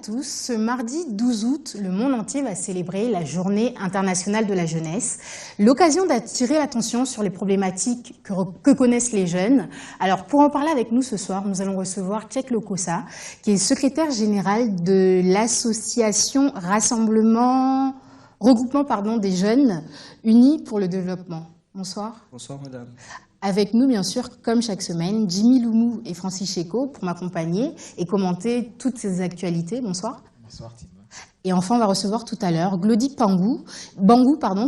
Tous, ce mardi 12 août, le monde entier va célébrer la Journée internationale de la jeunesse, l'occasion d'attirer l'attention sur les problématiques que connaissent les jeunes. Alors pour en parler avec nous ce soir, nous allons recevoir Tchèque Lokossa, qui est secrétaire général de l'association regroupement des jeunes unis pour le développement. Bonsoir. Bonsoir madame. Avec nous, bien sûr, comme chaque semaine, Jimmy Loumou et Francis Cheko pour m'accompagner et commenter toutes ces actualités. Bonsoir. Bonsoir Tima. Et enfin, on va recevoir tout à l'heure Glody Bangou,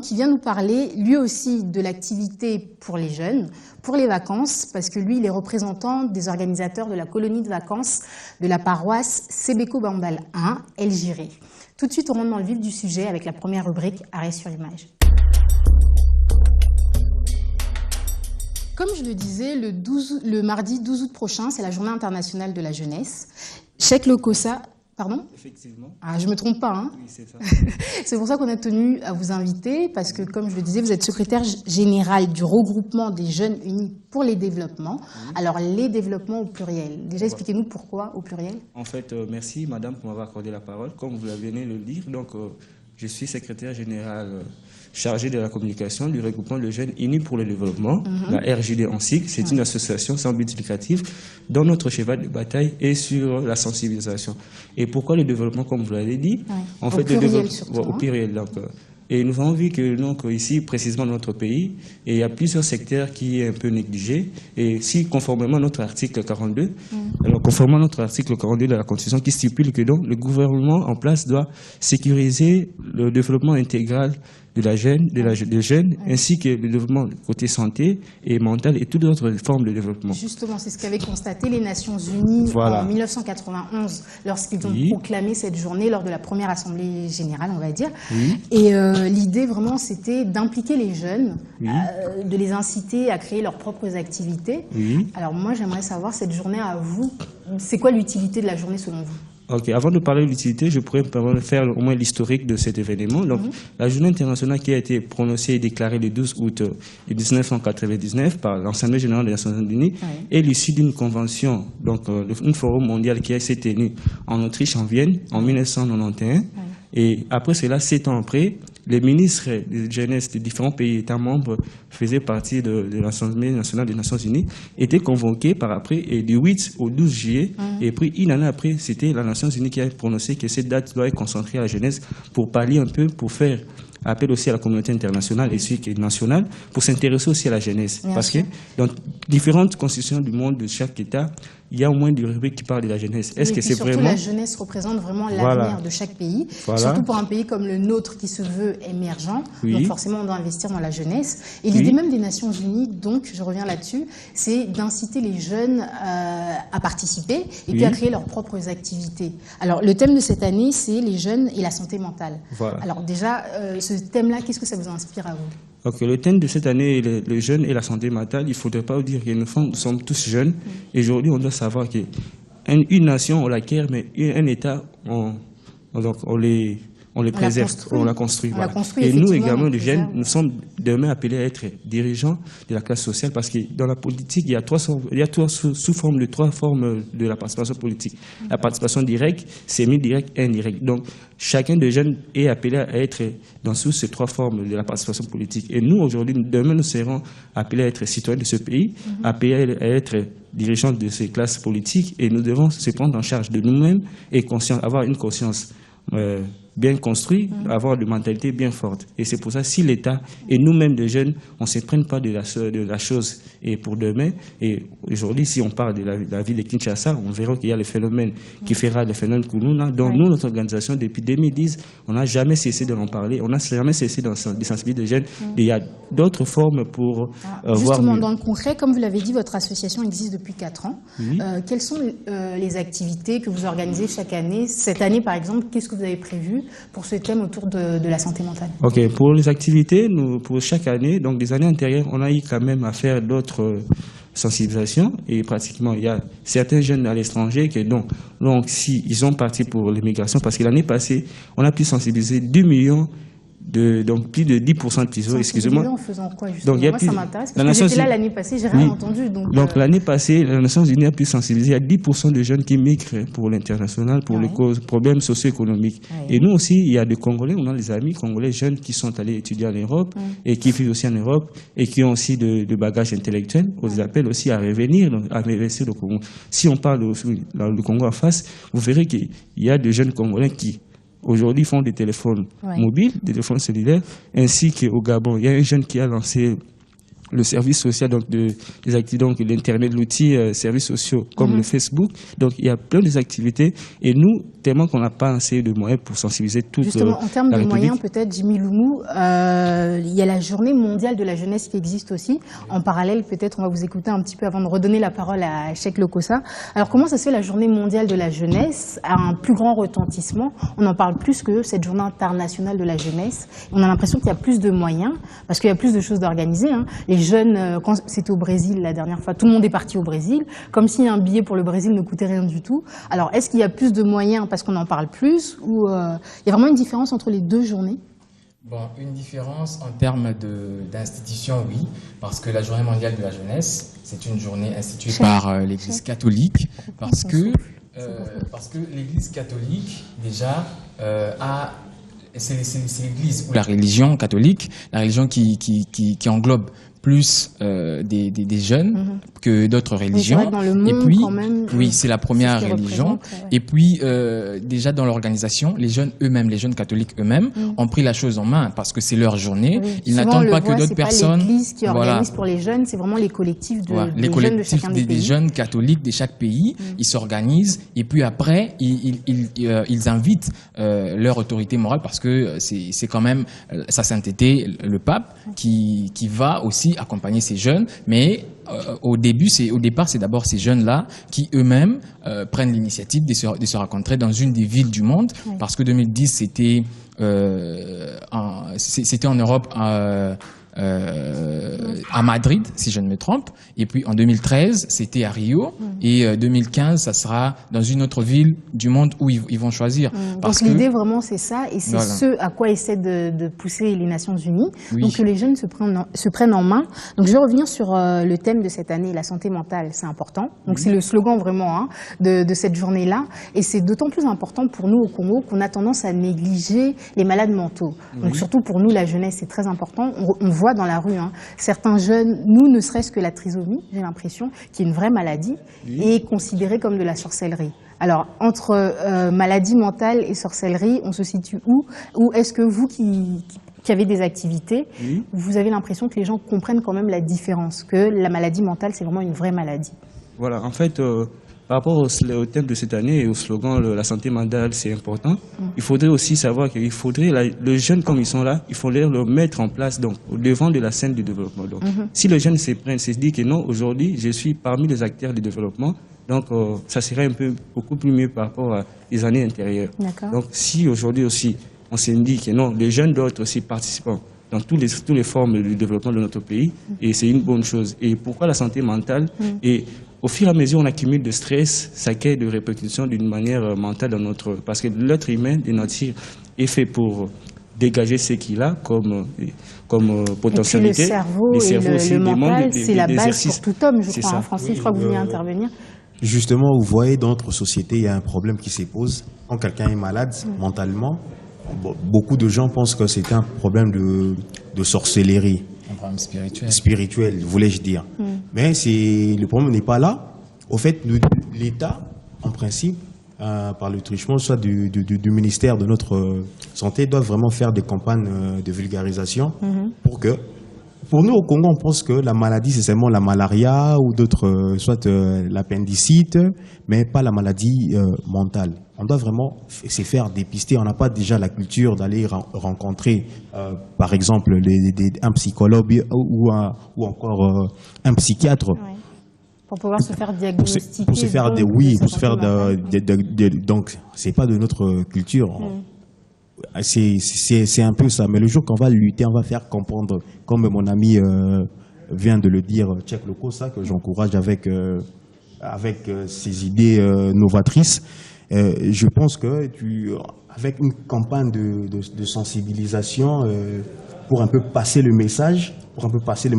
qui vient nous parler lui aussi de l'activité pour les jeunes, pour les vacances, parce que lui, il est représentant des organisateurs de la colonie de vacances de la paroisse Sébéco Bambal 1, El Giré. Tout de suite, on rentre dans le vif du sujet avec la première rubrique Arrêt sur image. Comme je le disais, le mardi 12 août prochain, c'est la Journée internationale de la jeunesse. Tchèque Lokossa, pardon ? Effectivement. Ah, je ne me trompe pas, hein ? Oui, c'est ça. C'est pour ça qu'on a tenu à vous inviter, parce que, comme je le disais, vous êtes secrétaire général du regroupement des jeunes unis pour les développements. Oui. Alors, les développements au pluriel. Déjà, expliquez-nous pourquoi au pluriel. En fait, merci madame pour m'avoir accordé la parole. Comme vous venez de le dire, donc, je suis secrétaire général chargé de la communication du regroupement de jeunes unis pour le développement, la RJD en sigle. C'est une association sans but lucratif dont notre cheval de bataille est sur la sensibilisation. Et pourquoi le développement, comme vous l'avez dit, en fait, le développement au pluriel. Donc, et nous avons vu que donc, ici, précisément dans notre pays, il y a plusieurs secteurs qui sont un peu négligés. Et si, conformément à notre article 42, alors conformément à notre article 42 de la Constitution qui stipule que donc, le gouvernement en place doit sécuriser le développement intégral de la jeune, des jeunes, ainsi que le développement côté santé et mental et toutes autres formes de développement. Justement, c'est ce qu'avaient constaté les Nations Unies en 1991, lorsqu'ils ont proclamé cette journée lors de la première Assemblée générale, on va dire. Et l'idée, vraiment, c'était d'impliquer les jeunes, de les inciter à créer leurs propres activités. Alors moi, j'aimerais savoir, cette journée à vous, c'est quoi l'utilité de la journée selon vous ? Ok, avant de parler de l'utilité, je pourrais faire au moins l'historique de cet événement. Donc, la journée internationale qui a été prononcée et déclarée le 12 août 1999 par l'Assemblée générale des Nations Unies est l'issue d'une convention, donc un forum mondial qui s'est tenu en Autriche, en Vienne, en 1991. Et après cela, 7 ans après, les ministres de jeunesse des différents pays États membres faisaient partie de l'Assemblée nationale des Nations Unies, étaient convoqués par après, et du 8 au 12 juillet, et puis une année après, c'était la Nations Unies qui a prononcé que cette date doit être concentrée à la jeunesse pour parler un peu, pour faire appel aussi à la communauté internationale et nationale, pour s'intéresser aussi à la jeunesse. Parce que dans différentes constitutions du monde de chaque État, il y a au moins des rubriques qui parlent de la jeunesse. Est-ce que c'est vraiment... la jeunesse représente vraiment l'avenir de chaque pays, surtout pour un pays comme le nôtre qui se veut émergent. Donc forcément, on doit investir dans la jeunesse. Et l'idée même des Nations Unies, donc je reviens là-dessus, c'est d'inciter les jeunes à participer et puis à créer leurs propres activités. Alors le thème de cette année, c'est les jeunes et la santé mentale. Alors déjà, ce thème-là, qu'est-ce que ça vous inspire à vous ? Donc, le thème de cette année, les jeunes et la santé mentale, il ne faudrait pas dire que nous sommes tous jeunes. Et aujourd'hui, on doit savoir qu'une nation, on l'acquiert, mais un État, on les préserve, on la construit. Et nous également, les jeunes, nous sommes demain appelés à être dirigeants de la classe sociale parce que dans la politique, il y a trois formes de la participation politique. La participation directe, semi-directe et indirecte. Donc, chacun des jeunes est appelé à être dans ces trois formes de la participation politique. Et nous, aujourd'hui, demain, nous serons appelés à être citoyens de ce pays, appelés à être dirigeants de ces classes politiques et nous devons se prendre en charge de nous-mêmes et avoir une conscience bien construit, avoir une mentalité bien forte. Et c'est pour ça, si l'État et nous-mêmes, les jeunes, on ne se prenne pas de la chose et pour demain, et aujourd'hui, si on parle de la ville de Kinshasa, on verra qu'il y a le phénomène qui fera le phénomène Kounouna. Donc nous, notre organisation, depuis 2010, on n'a jamais cessé de en parler, on n'a jamais cessé de sensibiliser les jeunes. Il y a d'autres formes pour voir... Justement, dans le concret, comme vous l'avez dit, votre association existe depuis 4 ans. Quelles sont les activités que vous organisez chaque année ? Cette année, par exemple, qu'est-ce que vous avez prévu pour ce thème autour de la santé mentale? Ok, pour les activités, pour chaque année, donc des années antérieures, on a eu quand même à faire d'autres sensibilisations et pratiquement il y a certains jeunes à l'étranger qui donc si ils sont partis pour l'immigration parce que l'année passée, on a pu sensibiliser 2 millions donc plus de 10% de prison, excusez-moi. En faisant quoi, justement? Moi, ça m'intéresse, parce que j'étais là l'année passée, j'ai rien entendu. Donc l'année passée, les Nations Unies a pu sensibiliser à 10% de jeunes qui migrent pour l'international, pour les problèmes socio-économiques. Et nous aussi, il y a des Congolais, on a des amis congolais jeunes qui sont allés étudier en Europe et qui vivent aussi en Europe et qui ont aussi de bagages intellectuels. On les appelle aussi à revenir, à investir au Congo. Si on parle du Congo en face, vous verrez qu'il y a des jeunes Congolais qui aujourd'hui font des téléphones mobiles, des téléphones cellulaires, ainsi qu'au Gabon. Il y a un jeune qui a lancé le service social, donc des activités, donc l'Internet, l'outil services sociaux comme le Facebook. Donc il y a plein d'activités et nous, tellement qu'on n'a pas assez de moyens pour sensibiliser toute la République. Justement, en termes de moyens, peut-être, Jimmy Loumou, il y a la journée mondiale de la jeunesse qui existe aussi. En parallèle, peut-être, on va vous écouter un petit peu avant de redonner la parole à Cheikh Lokossa. Alors, comment ça se fait, la journée mondiale de la jeunesse a un plus grand retentissement? On en parle plus que cette journée internationale de la jeunesse. On a l'impression qu'il y a plus de moyens, parce qu'il y a plus de choses d'organiser. Les jeunes, quand c'était au Brésil la dernière fois, tout le monde est parti au Brésil, comme si un billet pour le Brésil ne coûtait rien du tout. Alors, est-ce qu'il y a plus de moyens parce qu'on en parle plus, ou il y a vraiment une différence entre les deux journées? Bon, une différence en termes d'institution, oui, parce que la Journée mondiale de la jeunesse, c'est une journée instituée par l'Église catholique, parce que l'Église catholique, déjà, c'est l'Église ou la religion catholique, la religion qui englobe plus des jeunes que d'autres religions. C'est vrai que dans le monde, et puis, quand même, oui, c'est la première religion. Et puis, déjà dans l'organisation, les jeunes eux-mêmes, les jeunes catholiques eux-mêmes, ont pris la chose en main parce que c'est leur journée. Oui. Ils n'attendent pas que d'autres personnes. C'est pas l'Église qui organise pour les jeunes, c'est vraiment les collectifs de les jeunes collectifs de chacun des pays. Des jeunes catholiques de chaque pays. Ils s'organisent et puis après, ils invitent leur autorité morale parce que c'est quand même sa sainteté, le pape, qui va aussi accompagner ces jeunes, mais au départ, c'est d'abord ces jeunes-là qui eux-mêmes prennent l'initiative de se rencontrer dans une des villes du monde, parce que 2010 c'était en Europe. À Madrid, si je ne me trompe, et puis en 2013, c'était à Rio, et 2015, ça sera dans une autre ville du monde où ils vont choisir. Donc l'idée vraiment c'est ça, et c'est ce à quoi essaient de pousser les Nations Unies, donc que les jeunes se prennent en main. Donc je vais revenir sur le thème de cette année, la santé mentale, c'est important. Donc c'est le slogan vraiment de cette journée-là, et c'est d'autant plus important pour nous au Congo qu'on a tendance à négliger les malades mentaux. Donc surtout pour nous, la jeunesse, c'est très important. On voit dans la rue, certains jeunes, nous, ne serait-ce que la trisomie, j'ai l'impression, qui est une vraie maladie, est considérée comme de la sorcellerie. Alors, entre maladie mentale et sorcellerie, on se situe où? Ou est-ce que vous qui avez des activités, vous avez l'impression que les gens comprennent quand même la différence, que la maladie mentale, c'est vraiment une vraie maladie? Voilà, en fait, par rapport au thème de cette année et au slogan « La santé mentale, c'est important », il faudrait aussi savoir qu'il faudrait, les jeunes comme ils sont là, il faudrait le mettre en place donc, au devant de la scène du développement. Donc, si les jeunes se prennent, se disent que non, aujourd'hui, je suis parmi les acteurs du développement, donc ça serait beaucoup plus mieux par rapport à les années antérieures. Donc, si aujourd'hui aussi, on s'est dit que non, les jeunes doivent être aussi participants dans toutes les formes du développement de notre pays, et c'est une bonne chose. Et pourquoi la santé mentale? Et au fur et à mesure, on accumule de stress, ça crée des répercussions d'une manière mentale dans notre... Parce que l'être humain, de nature, est fait pour dégager ce qu'il a comme potentialité. Et puis le cerveau aussi, le mental, c'est la base exercices. pour tout homme, je crois. Francis, je crois que vous vouliez intervenir. Justement, vous voyez, dans notre société, il y a un problème qui se pose. Quand quelqu'un est malade mentalement, beaucoup de gens pensent que c'est un problème de sorcellerie. Un problème spirituel. Spirituel, voulais-je dire. Mais le problème n'est pas là. Au fait, l'État, en principe, par le truchement, soit du ministère de notre santé, doit vraiment faire des campagnes de vulgarisation pour nous, au Congo, on pense que la maladie, c'est seulement la malaria ou d'autres, soit l'appendicite, mais pas la maladie mentale. On doit vraiment se faire dépister. On n'a pas déjà la culture d'aller rencontrer, par exemple, un psychologue ou encore un psychiatre. Pour pouvoir se faire diagnostiquer. Pour se faire donc, c'est pas de notre culture. C'est un peu ça. Mais le jour qu'on va lutter, on va faire comprendre, comme mon ami vient de le dire, Cheikh Lokossa, que j'encourage avec ses idées novatrices. Je pense que avec une campagne de sensibilisation pour un peu passer le message,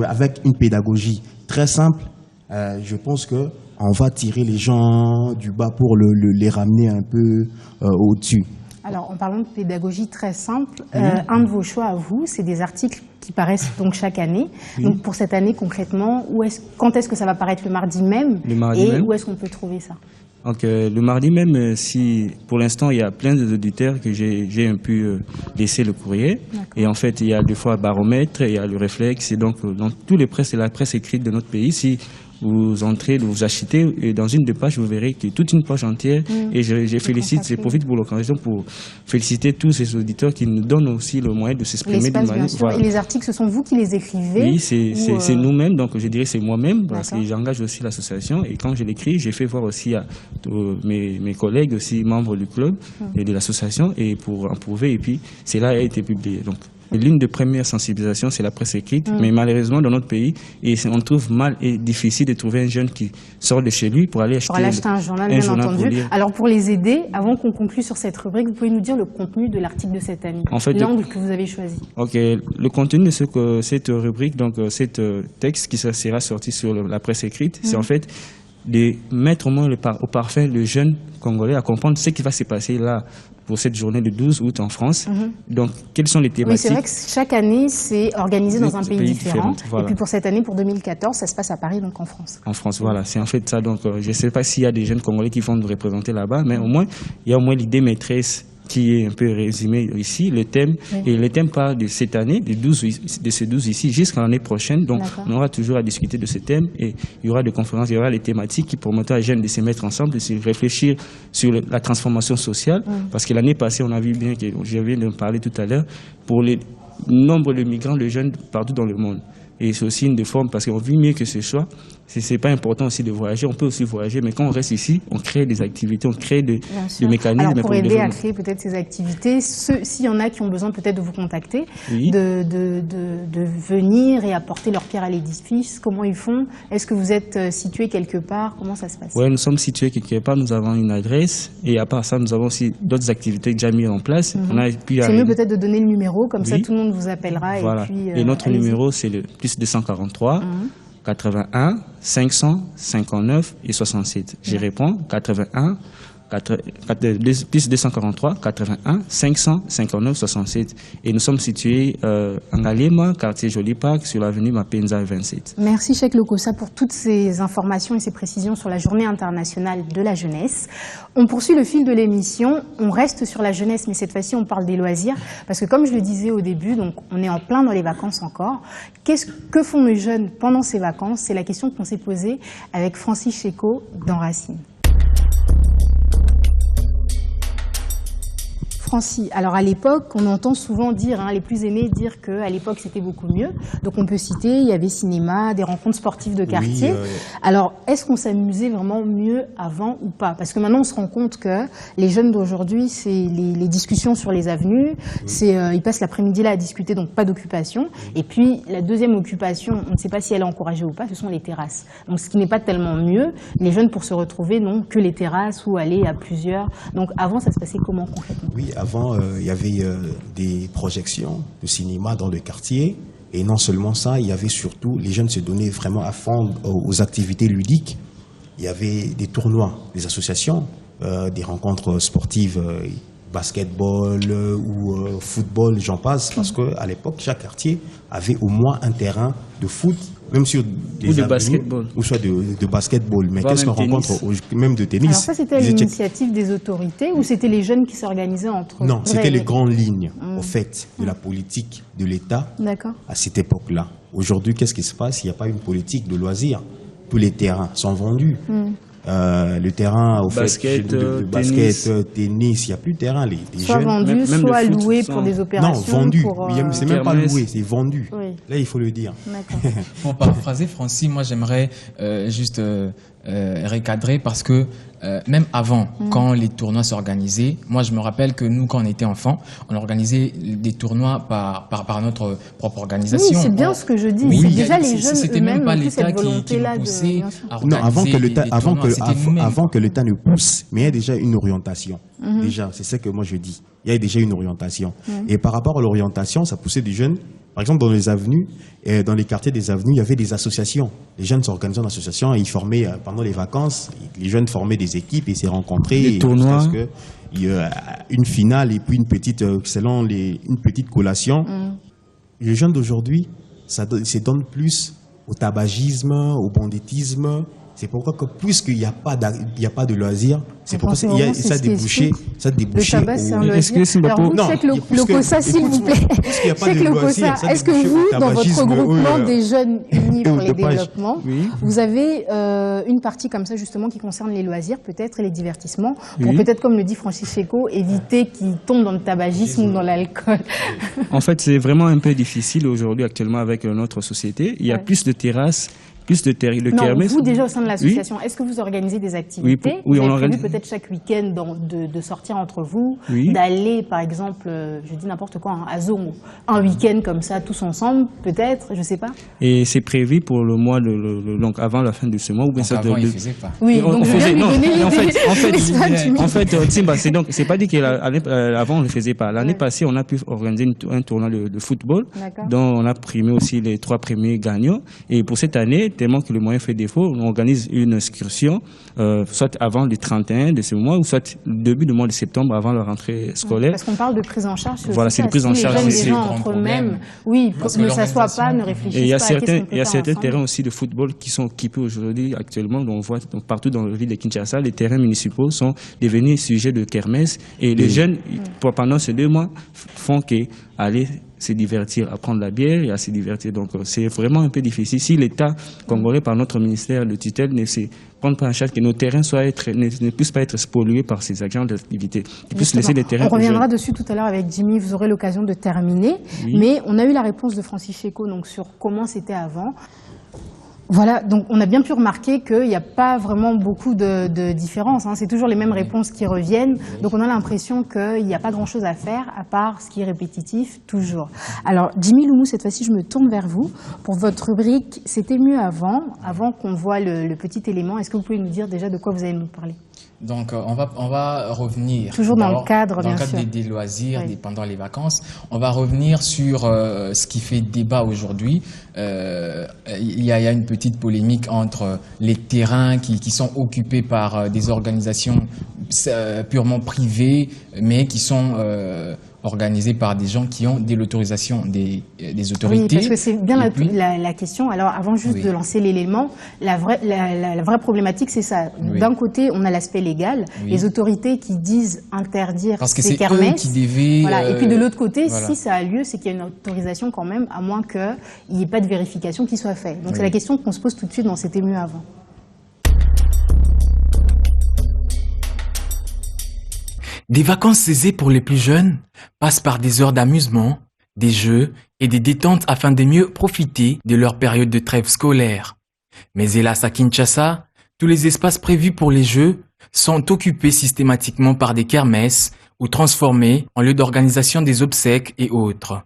avec une pédagogie très simple, je pense que on va tirer les gens du bas pour les ramener un peu au-dessus. Alors, en parlant de pédagogie très simple, un de vos choix à vous, c'est des articles qui paraissent donc chaque année. Donc, pour cette année, concrètement, quand est-ce que ça va paraître, le mardi même? Où est-ce qu'on peut trouver ça? Donc, le mardi même, si pour l'instant, il y a plein d'auditeurs que j'ai pu laisser le courrier. Et en fait, il y a des fois Baromètre, il y a le Réflexe. Et donc, dans tous les presses, c'est la presse écrite de notre pays. Si vous entrez, vous achetez, et dans une des pages, vous verrez qu'il y a toute une page entière. Et je profite pour l'occasion pour féliciter tous ces auditeurs qui nous donnent aussi le moyen de s'exprimer d'une manière. Voilà. Et les articles, ce sont vous qui les écrivez? Oui, c'est nous-mêmes, donc je dirais c'est moi-même, parce que j'engage aussi l'association. Et quand je l'écris, j'ai fait voir aussi à mes collègues, aussi membres du club et de l'association, et pour en prouver. Et puis, cela a été publié. Donc, l'une des premières sensibilisations, c'est la presse écrite. Mais malheureusement, dans notre pays, on trouve mal et difficile de trouver un jeune qui sort de chez lui pour aller acheter un journal, bien entendu. Alors, pour les aider, avant qu'on conclue sur cette rubrique, vous pouvez nous dire le contenu de l'article de cette année, en fait, l'angle que vous avez choisi. Ok, le contenu de cette rubrique, donc cet texte qui sera sorti sur la presse écrite, c'est en fait de mettre au moins au parfum le jeune Congolais à comprendre ce qui va se passer là pour cette journée de 12 août en France. Donc, quelles sont les thématiques? Oui, c'est vrai que chaque année, c'est organisé dans un pays différent. Voilà. Et puis pour cette année, pour 2014, ça se passe à Paris, donc en France. En France, voilà. C'est en fait ça. Donc, je ne sais pas s'il y a des jeunes Congolais qui vont nous représenter là-bas, mais au moins, il y a au moins l'idée maîtresse qui est un peu résumé ici, le thème. Et le thème part de cette année, de ces 12 ici, jusqu'à l'année prochaine. Donc, on aura toujours à discuter de ce thème et il y aura des conférences, il y aura les thématiques qui permettent aux jeunes de se mettre ensemble, de se réfléchir sur la transformation sociale. Parce que l'année passée, on a vu bien, que je viens de parler tout à l'heure, pour le nombre de migrants, de jeunes partout dans le monde. Et c'est aussi une des formes, parce qu'on vit mieux que ce soit. C'est pas important aussi de voyager, on peut aussi voyager, mais quand on reste ici, on crée des activités, on crée des mécanismes. Alors pour aider à créer peut-être ces activités, s'il y en a qui ont besoin peut-être de vous contacter, de venir et apporter leur pierre à l'édifice, comment ils font? Est-ce que vous êtes situé quelque part? Comment ça se passe? Oui, nous sommes situés quelque part, nous avons une adresse, et à part ça, nous avons aussi d'autres activités déjà mises en place. C'est mieux peut-être de donner le numéro, comme ça tout le monde vous appellera. Voilà. Et notre numéro, c'est le plus 243 81 559 et 67. J'y réponds, 81 plus 243 81 559 67. Et nous sommes situés en Galema, quartier Joli Park, sur l'avenue Mapenza 27. Merci Cheikh Lokossa pour toutes ces informations et ces précisions sur la Journée internationale de la jeunesse. On poursuit le fil de l'émission, on reste sur la jeunesse, mais cette fois-ci on parle des loisirs, parce que comme je le disais au début, donc on est en plein dans les vacances encore. Que font les jeunes pendant ces vacances? C'est la question qu'on s'est posée avec Francis Cheko dans Racine. Francis, alors à l'époque, on entend souvent dire, les plus aînés dire qu'à l'époque c'était beaucoup mieux. Donc on peut citer, il y avait cinéma, des rencontres sportives de quartier. Alors est-ce qu'on s'amusait vraiment mieux avant ou pas? Parce que maintenant on se rend compte que les jeunes d'aujourd'hui, c'est les discussions sur les avenues, ils passent l'après-midi là à discuter, donc pas d'occupation. Et puis la deuxième occupation, on ne sait pas si elle est encouragée ou pas, ce sont les terrasses. Donc ce qui n'est pas tellement mieux, les jeunes pour se retrouver n'ont que les terrasses ou aller à plusieurs. Donc avant ça se passait comment concrètement? Oui, avant, il y avait des projections de cinéma dans le quartier. Et non seulement ça, il y avait surtout, les jeunes se donnaient vraiment à fond aux activités ludiques. Il y avait des tournois, des associations, des rencontres sportives, basketball ou football, j'en passe. Parce qu'à l'époque, chaque quartier avait au moins un terrain de foot, même sur des de basketball. Ou soit de basketball. Mais qu'est-ce qu'on rencontre même de tennis? Alors ça, c'était l'initiative des autorités ou c'était les jeunes qui s'organisaient entre eux? Non, c'était les grandes lignes, au fait, de la politique de l'État à cette époque-là. Aujourd'hui, qu'est-ce qui se passe? Il n'y a pas une politique de loisirs. Tous les terrains sont vendus. Le terrain, au basket, tennis, il n'y a plus de terrain. Les soit jeunes, vendu, même soit loué pour des opérations. Non, vendu. C'est même pas loué, c'est vendu. Oui. Là, il faut le dire. Pour paraphraser, Francis, moi, j'aimerais juste recadrer parce que même avant, quand les tournois s'organisaient, moi je me rappelle que nous, quand on était enfants, on organisait des tournois par notre propre organisation. Oui, c'est bien ce que je dis. Oui, c'est déjà les jeunes c'était eux-mêmes même pas ont l'État cette volonté-là qui poussait à non, organiser avant que l'État ne pousse, mais il y a déjà une orientation. Déjà, c'est ça que moi je dis. Il y a déjà une orientation. Et par rapport à l'orientation, ça poussait des jeunes. Par exemple, dans les avenues, dans les quartiers des avenues, il y avait des associations. Les jeunes s'organisaient en association et ils formaient, pendant les vacances, les jeunes formaient des équipes et s'est rencontrés. Des tournois. Il y a une finale et puis une petite collation. Les jeunes d'aujourd'hui, ça se donne plus au tabagisme, au banditisme. C'est pourquoi que puisqu'il n'y a pas de loisirs, c'est pourquoi ça a débouché. Le tabac, c'est un loisir. Alors vous, Cheikh Lokossa, s'il vous plaît. Cheikh Lokossa, est-ce que vous, dans votre groupement des jeunes unis pour les développements, vous avez une partie comme ça justement qui concerne les loisirs peut-être et les divertissements, pour peut-être, comme le dit Francis Fécaux, éviter qu'ils tombent dans le tabagisme ou dans l'alcool? En fait, c'est vraiment un peu difficile aujourd'hui actuellement avec notre société. Il y a plus de terrasses. Plus de le kermesse. Vous déjà au sein de l'association, est-ce que vous organisez des activités? Oui, vous on avez organise prévu peut-être chaque week-end de sortir entre vous, d'aller par exemple, je dis n'importe quoi, à Zomo, un week-end comme ça, tous ensemble, peut-être, je sais pas. Et c'est prévu pour le mois, donc avant la fin de ce mois ou bien ça. Avant, il faisait pas. Oui, donc je viens de lui donner l'idée. En fait, Timba, c'est pas dit qu'avant on le faisait pas. L'année passée, on a pu organiser un tournoi de football, dont on a primé aussi les 3 premiers gagnants. Et pour cette année, tellement que le moyen fait défaut, on organise une excursion, soit avant le 31 de ce mois, ou soit le début du mois de septembre, avant la rentrée scolaire. Parce qu'on parle de prise en charge. Voilà, c'est une prise en charge. Les gens entre eux-mêmes, ne s'assoient pas, ne réfléchissent pas. Il y a certains terrains aussi de football qui sont équipés aujourd'hui, actuellement, on voit partout dans la ville de Kinshasa, les terrains municipaux sont devenus sujets de kermesse. Et les jeunes, pendant ces 2 mois, font qu'aller se divertir, à prendre la bière et à se divertir. Donc c'est vraiment un peu difficile. Si l'État congolais, par notre ministère de tutelle, ne se prend pas en charge que nos terrains ne puissent pas être spoliés par ces agents d'activité, qu'ils puissent laisser les terrains. On reviendra dessus tout à l'heure avec Jimmy, vous aurez l'occasion de terminer. Mais on a eu la réponse de Francis Fécaux donc sur comment c'était avant. Voilà, donc on a bien pu remarquer qu'il n'y a pas vraiment beaucoup de différence. C'est toujours les mêmes réponses qui reviennent. Donc on a l'impression qu'il n'y a pas grand-chose à faire, à part ce qui est répétitif, toujours. Alors, Jimmy Loumou, cette fois-ci, je me tourne vers vous. Pour votre rubrique « C'était mieux avant qu'on voit le petit élément, est-ce que vous pouvez nous dire déjà de quoi vous allez nous parler ? Donc, on va revenir. Toujours dans le cadre, bien sûr. Des loisirs, pendant les vacances. On va revenir sur ce qui fait débat aujourd'hui. Il y a une petite polémique entre les terrains qui sont occupés par des organisations purement privées, mais qui sont organisées par des gens qui ont l'autorisation des autorités. Oui, parce que c'est bien la question. Alors, avant juste de lancer l'élément, la vraie problématique, c'est ça. D'un côté, on a l'aspect légal, les autorités qui disent interdire ces kermesses. Parce que c'est eux qui devaient... Voilà. Et puis de l'autre côté, si ça a lieu, c'est qu'il y a une autorisation quand même, à moins qu'il n'y ait pas de vérification qui soit faite. Donc c'est la question qu'on se pose tout de suite dans C'était mieux avant. Des vacances aisées pour les plus jeunes passent par des heures d'amusement, des jeux et des détentes afin de mieux profiter de leur période de trêve scolaire. Mais hélas à Kinshasa, tous les espaces prévus pour les jeux sont occupés systématiquement par des kermesses ou transformés en lieu d'organisation des obsèques et autres.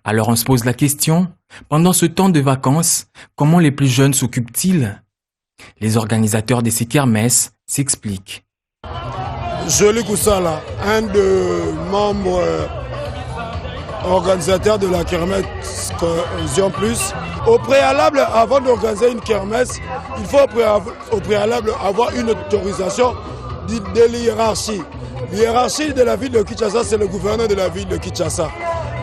Alors on se pose la question, pendant ce temps de vacances, comment les plus jeunes s'occupent-ils ? Les organisateurs de ces kermesses s'expliquent. Joli Koussala, un des membres organisateurs de la kermesse Cohésion Plus. Au préalable, avant d'organiser une kermesse, il faut au préalable avoir une autorisation de l'hiérarchie. L'hiérarchie de la ville de Kinshasa, c'est le gouverneur de la ville de Kinshasa.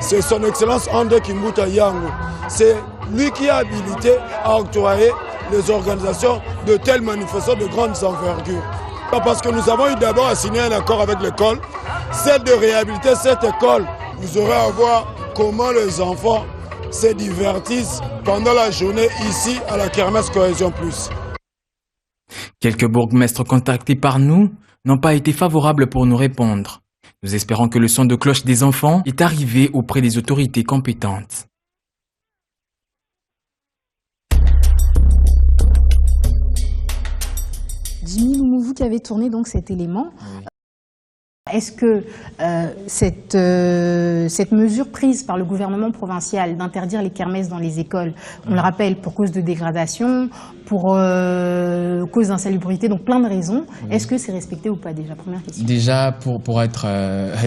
C'est son excellence André Kimbuta Yango. C'est lui qui a habilité à octroyer les organisations de telles manifestations de grandes envergures. Parce que nous avons eu d'abord à signer un accord avec l'école, c'est de réhabiliter cette école. Vous aurez à voir comment les enfants se divertissent pendant la journée ici à la kermesse Cohésion Plus. Quelques bourgmestres contactés par nous n'ont pas été favorables pour nous répondre. Nous espérons que le son de cloche des enfants est arrivé auprès des autorités compétentes. Jimmy Lumou, vous qui avez tourné donc cet élément, oui. Est-ce que cette mesure prise par le gouvernement provincial d'interdire les kermesses dans les écoles, on le rappelle, pour cause de dégradation, pour cause d'insalubrité, donc plein de raisons, oui. Est-ce que c'est respecté ou pas déjà? Première question. Déjà, pour être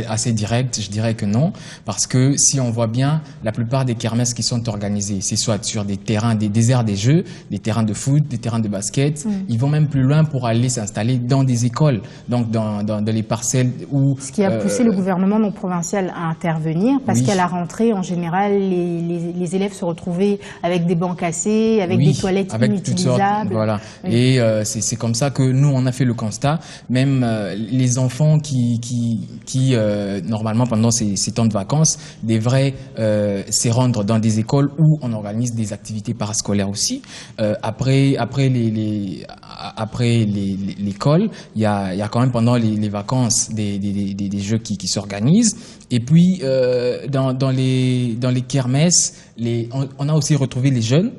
assez direct, je dirais que non, parce que si on voit bien, la plupart des kermesses qui sont organisées, c'est soit sur des terrains, des aires des jeux, des terrains de foot, des terrains de basket, ils vont même plus loin pour aller s'installer dans des écoles, donc dans les parcelles où... Ce qui a poussé le gouvernement non provincial à intervenir, parce qu'à la rentrée, en général, les élèves se retrouvaient avec des bancs cassés, avec des toilettes inutilisables. Voilà. Oui. Et c'est comme ça que nous, on a fait le constat. Même les enfants qui normalement, pendant ces temps de vacances, devraient se rendre dans des écoles où on organise des activités parascolaires aussi. Après l'école, il y a quand même pendant les vacances des jeux qui s'organisent. Et puis, dans les kermesses, on a aussi retrouvé les jeunes.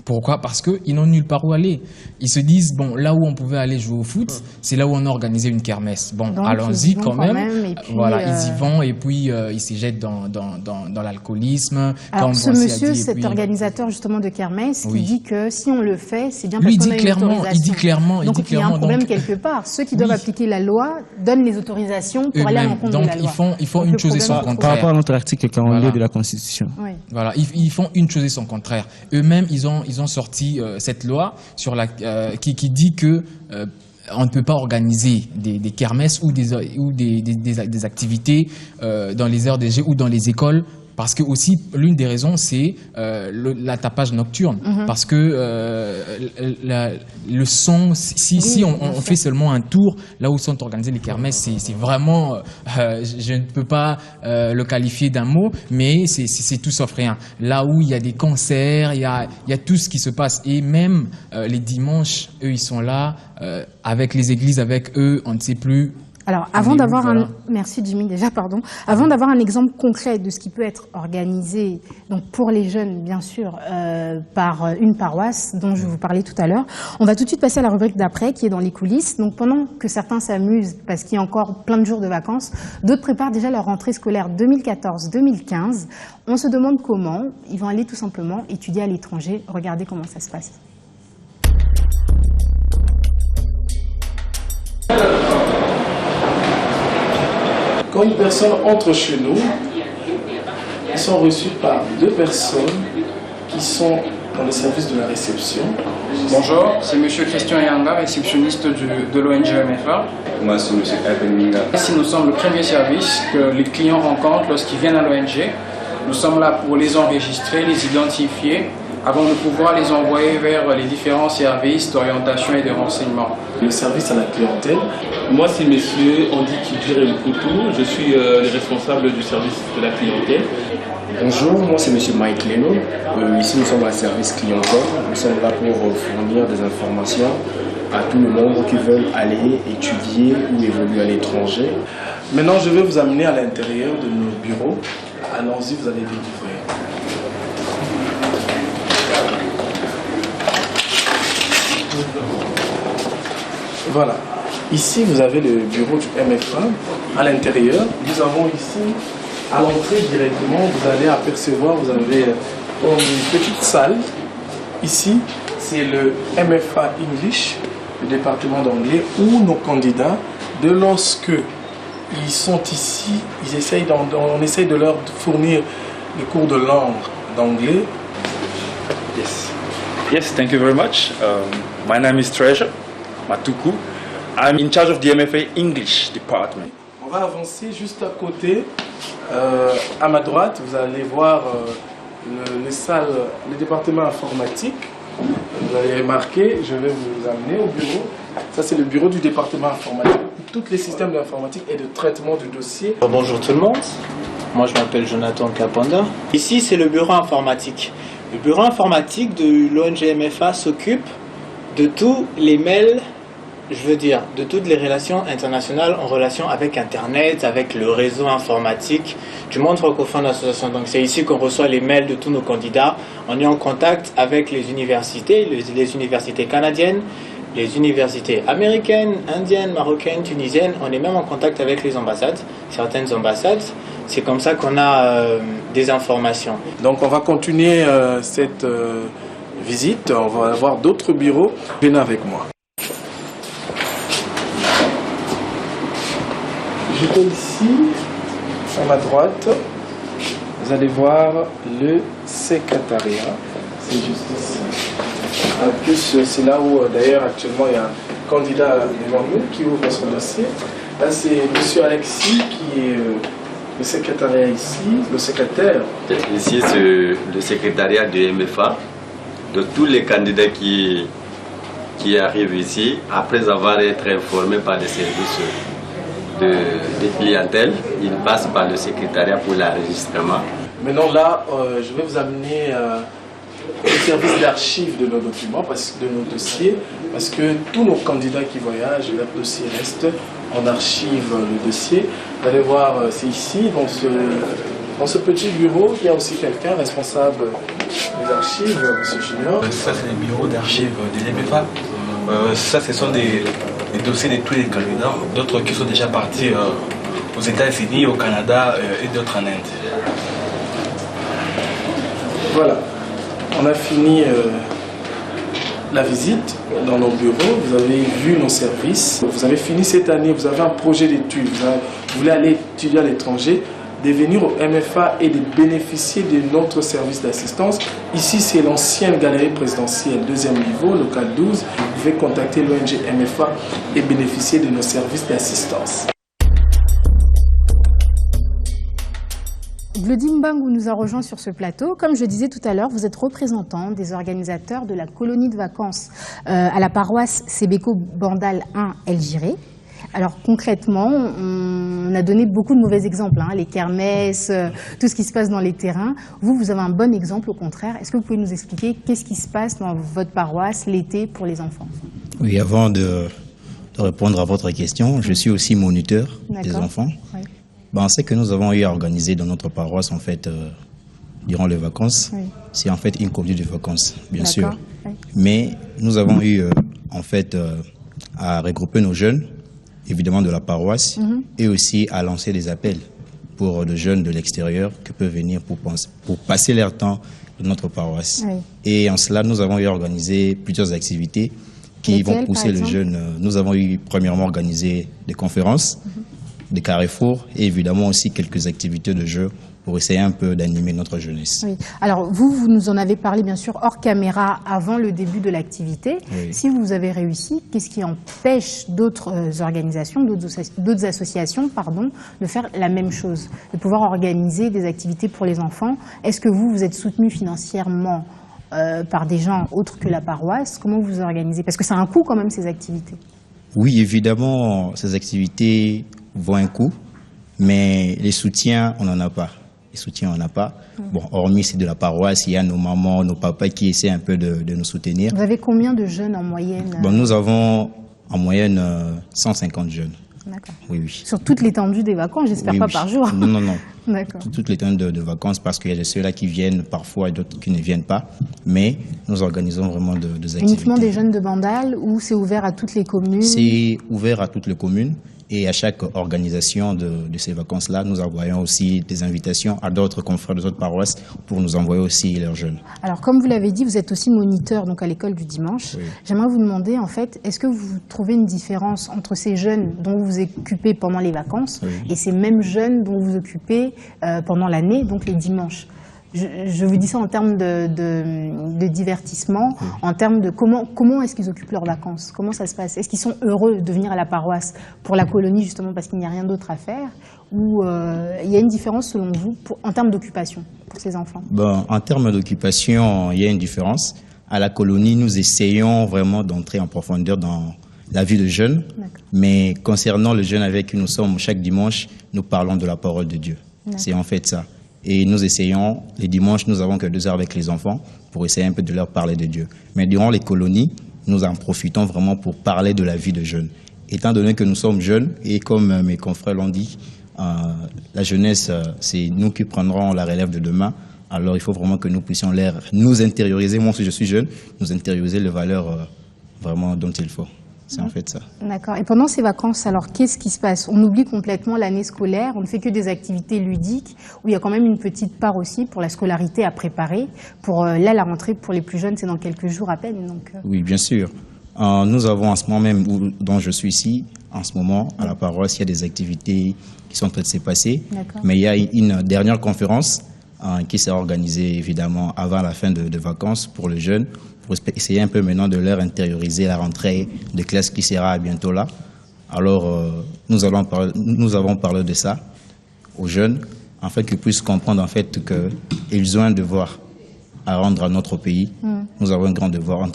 Pourquoi? Parce qu'ils n'ont nulle part où aller. Ils se disent, bon, là où on pouvait aller jouer au foot, c'est là où on a organisé une kermesse. Bon, allons-y quand même. Et puis, voilà, ils y vont et puis ils se jettent dans l'alcoolisme. Alors, ce monsieur, cet organisateur justement de kermesse, qui dit que si on le fait, c'est bien parce qu'on a une autorisation. Il dit clairement. Donc, il y a un problème quelque part. Ceux qui doivent appliquer la loi donnent les autorisations pour aller à l'encontre de la loi. Donc, ils font une chose et son contraire. Par rapport à notre article 42 de la Constitution. Voilà, ils font une chose et son contraire. Eux-mêmes, ils ont sorti cette loi qui dit que on ne peut pas organiser des kermesses ou des activités dans les aires des jeux ou dans les écoles. Parce que aussi, l'une des raisons, c'est la tapage nocturne. Parce que le son, si on fait seulement un tour, là où sont organisées les kermesses, c'est vraiment, je ne peux pas le qualifier d'un mot, mais c'est tout sauf rien. Là où il y a des concerts, il y a tout ce qui se passe. Et même les dimanches, eux, ils sont là, avec les églises, avec eux, on ne sait plus. Alors, avant d'avoir merci Jimmy déjà, pardon. Avant d'avoir un exemple concret de ce qui peut être organisé, donc pour les jeunes, bien sûr, par une paroisse dont je vous parlais tout à l'heure, on va tout de suite passer à la rubrique d'après, qui est dans les coulisses. Donc, pendant que certains s'amusent, parce qu'il y a encore plein de jours de vacances, d'autres préparent déjà leur rentrée scolaire 2014-2015. On se demande comment. Ils vont aller tout simplement étudier à l'étranger. Regardez comment ça se passe. Quand une personne entre chez nous, ils sont reçus par 2 personnes qui sont dans le service de la réception. Bonjour, c'est M. Christian Yanga, réceptionniste de l'ONG MFA. Moi, c'est M. Ebenminga. Ici, nous sommes le premier service que les clients rencontrent lorsqu'ils viennent à l'ONG. Nous sommes là pour les enregistrer, les identifier, avant de pouvoir les envoyer vers les différents services d'orientation et de renseignement. Le service à la clientèle. Moi, c'est M. Andy Kidjire Mkoutou. Je suis le responsable du service de la clientèle. Bonjour, moi c'est M. Mike Leno. Ici, nous sommes à service clientèle. Nous sommes là pour fournir des informations à tous les membres qui veulent aller étudier ou évoluer à l'étranger. Maintenant, je vais vous amener à l'intérieur de nos bureaux. Allons-y, vous allez découvrir. Voilà. Ici, vous avez le bureau du MFA. À l'intérieur, nous avons ici, à l'entrée directement, vous allez apercevoir, vous avez une petite salle. Ici, c'est le MFA English, le département d'anglais, où nos candidats, dès lorsque ils sont ici, on essaye de leur fournir les cours de langue d'anglais. Yes, thank you very much. My name is Treasure Matuku. I'm in charge of the MFA English department. On va avancer juste à côté. À ma droite, vous allez voir les salles, le département informatique. Vous allez remarquer, je vais vous amener au bureau. Ça, c'est le bureau du département informatique. Tous les systèmes d'informatique et de traitement du dossier. Bonjour tout le monde. Moi, je m'appelle Jonathan Kapanda. Ici, c'est le bureau informatique. Le bureau informatique de l'ONG MFA s'occupe de tous les mails, de toutes les relations internationales en relation avec Internet, avec le réseau informatique du monde francophone d'association. Donc c'est ici qu'on reçoit les mails de tous nos candidats. On est en contact avec les universités canadiennes, les universités américaines, indiennes, marocaines, tunisiennes. On est même en contact avec les ambassades, certaines ambassades. C'est comme ça qu'on a des informations. Donc on va continuer cette visite. On va avoir d'autres bureaux. Venez avec moi. Je vais ici, à ma droite. Vous allez voir le secrétariat. C'est juste ici. En plus, c'est là où, d'ailleurs, actuellement, il y a un candidat devant nous qui ouvre son dossier. Là, c'est M. Alexis qui est le secrétariat ici, le secrétaire. Ici, c'est le secrétariat de MFA, de tous les candidats qui arrivent ici, après avoir été informés par les services de clientèle, ils passent par le secrétariat pour l'enregistrement. Maintenant, là, je vais vous amener au service d'archives de nos documents, de nos dossiers, parce que tous nos candidats qui voyagent, leur dossier reste, on archive le dossier. Vous allez voir, c'est ici, dans ce petit bureau, il y a aussi quelqu'un responsable des archives, M. Junior. Ça, c'est le bureau d'archives de l'MFA. Ça, ce sont des dossiers de tous les candidats, d'autres qui sont déjà partis aux États-Unis, au Canada et d'autres en Inde. Voilà, on a fini la visite dans nos bureaux, vous avez vu nos services, vous avez fini cette année, vous avez un projet d'études, vous voulez aller étudier à l'étranger, de venir au MFA et de bénéficier de notre service d'assistance. Ici, c'est l'ancienne galerie présidentielle, deuxième niveau, local 12. Vous pouvez contacter l'ONG MFA et bénéficier de nos services d'assistance. Glody Mbangou nous a rejoint sur ce plateau. Comme je disais tout à l'heure, vous êtes représentant des organisateurs de la colonie de vacances à la paroisse Sébéco Bandal 1 El Giré. Alors concrètement, on a donné beaucoup de mauvais exemples, hein, les kermesses, tout ce qui se passe dans les terrains. Vous avez un bon exemple au contraire. Est-ce que vous pouvez nous expliquer qu'est-ce qui se passe dans votre paroisse l'été pour les enfants? Oui, avant de répondre à votre question, je suis aussi moniteur des enfants. Oui. Ben, ce que nous avons eu à organiser dans notre paroisse, en fait, durant les vacances, oui. C'est en fait une colonie de vacances, bien sûr. Oui. Mais nous avons eu, en fait, à regrouper nos jeunes, évidemment de la paroisse, et aussi à lancer des appels pour les jeunes de l'extérieur qui peuvent venir pour passer leur temps dans notre paroisse. Oui. Et en cela, nous avons eu organisé plusieurs activités qui vont pousser les jeunes. Nous avons eu premièrement organisé des conférences, des carrefours et évidemment aussi quelques activités de jeu pour essayer un peu d'animer notre jeunesse. Oui. Alors vous nous en avez parlé bien sûr hors caméra avant le début de l'activité. Oui. Si vous avez réussi, qu'est-ce qui empêche d'autres organisations, d'autres associations, de faire la même chose, de pouvoir organiser des activités pour les enfants? Est-ce que vous êtes soutenu financièrement par des gens autres que la paroisse? Comment vous organisez? Parce que ça a un coût quand même ces activités. Oui, évidemment, ces activités vont un coût, mais les soutiens, on n'en a pas. Les soutiens, on n'en a pas. Bon, hormis c'est de la paroisse, il y a nos mamans, nos papas qui essaient un peu de nous soutenir. Vous avez combien de jeunes en moyenne? Bon, nous avons en moyenne 150 jeunes. D'accord. Oui, oui. Sur toute l'étendue des vacances, j'espère pas par jour. Non, non, non. D'accord. Toute l'étendue de vacances, parce qu'il y a ceux-là qui viennent parfois et d'autres qui ne viennent pas. Mais nous organisons vraiment des activités. Uniquement des jeunes de Bandal ou c'est ouvert à toutes les communes? C'est ouvert à toutes les communes. Et à chaque organisation de ces vacances-là, nous envoyons aussi des invitations à d'autres confrères de notre paroisse pour nous envoyer aussi leurs jeunes. Alors, comme vous l'avez dit, vous êtes aussi moniteur donc à l'école du dimanche. Oui. J'aimerais vous demander, en fait, est-ce que vous trouvez une différence entre ces jeunes dont vous vous occupez pendant les vacances et ces mêmes jeunes dont vous vous occupez pendant l'année, donc les dimanches? Je vous dis ça en termes de divertissement, en termes de comment est-ce qu'ils occupent leurs vacances? Comment ça se passe? Est-ce qu'ils sont heureux de venir à la paroisse pour la colonie justement parce qu'il n'y a rien d'autre à faire? Ou il y a une différence selon vous en termes d'occupation pour ces enfants? Bon, en termes d'occupation, il y a une différence. À la colonie, nous essayons vraiment d'entrer en profondeur dans la vie de jeunes. Mais concernant les jeunes avec qui nous sommes chaque dimanche, nous parlons de la parole de Dieu. C'est en fait ça. Et nous essayons, les dimanches, nous avons que 2 heures avec les enfants pour essayer un peu de leur parler de Dieu. Mais durant les colonies, nous en profitons vraiment pour parler de la vie de jeunes. Étant donné que nous sommes jeunes, et comme mes confrères l'ont dit, la jeunesse, c'est nous qui prendrons la relève de demain. Alors il faut vraiment que nous puissions nous intérioriser, moi si je suis jeune, nous intérioriser les valeurs vraiment dont il faut. C'est en fait ça. D'accord. Et pendant ces vacances, alors qu'est-ce qui se passe? On oublie complètement l'année scolaire, on ne fait que des activités ludiques, où il y a quand même une petite part aussi pour la scolarité à préparer. Pour là, la rentrée pour les plus jeunes, c'est dans quelques jours à peine. Donc, Oui, bien sûr. Nous avons en ce moment même, dont je suis ici, en ce moment, à la paroisse, il y a des activités qui sont en train de se passer. Mais il y a une dernière conférence qui s'est organisée évidemment avant la fin de vacances pour les jeunes, pour essayer un peu maintenant de leur intérioriser la rentrée de classe qui sera bientôt là. Alors, nous avons parlé de ça aux jeunes, afin qu'ils puissent comprendre en fait qu'ils ont un devoir à rendre à notre pays. Nous avons un grand devoir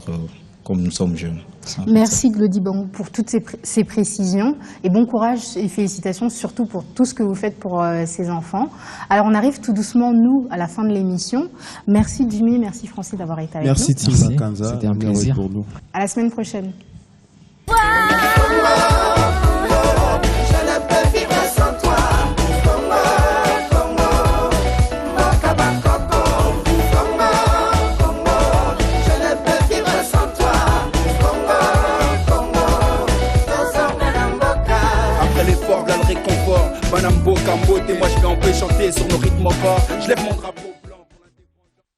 comme nous sommes jeunes. Merci Glody Bangou pour toutes ces précisions et bon courage et félicitations surtout pour tout ce que vous faites pour ces enfants. Alors on arrive tout doucement nous à la fin de l'émission. Merci Jimmy, merci Francis d'avoir été avec nous. Merci Timba Kanza, c'était un plaisir pour nous. À la semaine prochaine. Moi je vais en paix chanter sur nos rythmes forts. Je lève mon drapeau blanc.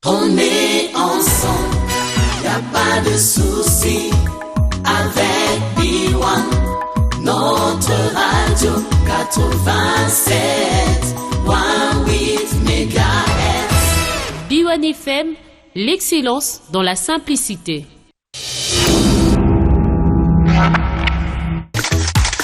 On est ensemble, y'a pas de soucis. Avec B1, notre radio 87.8 MHz. B1 FM, l'excellence dans la simplicité.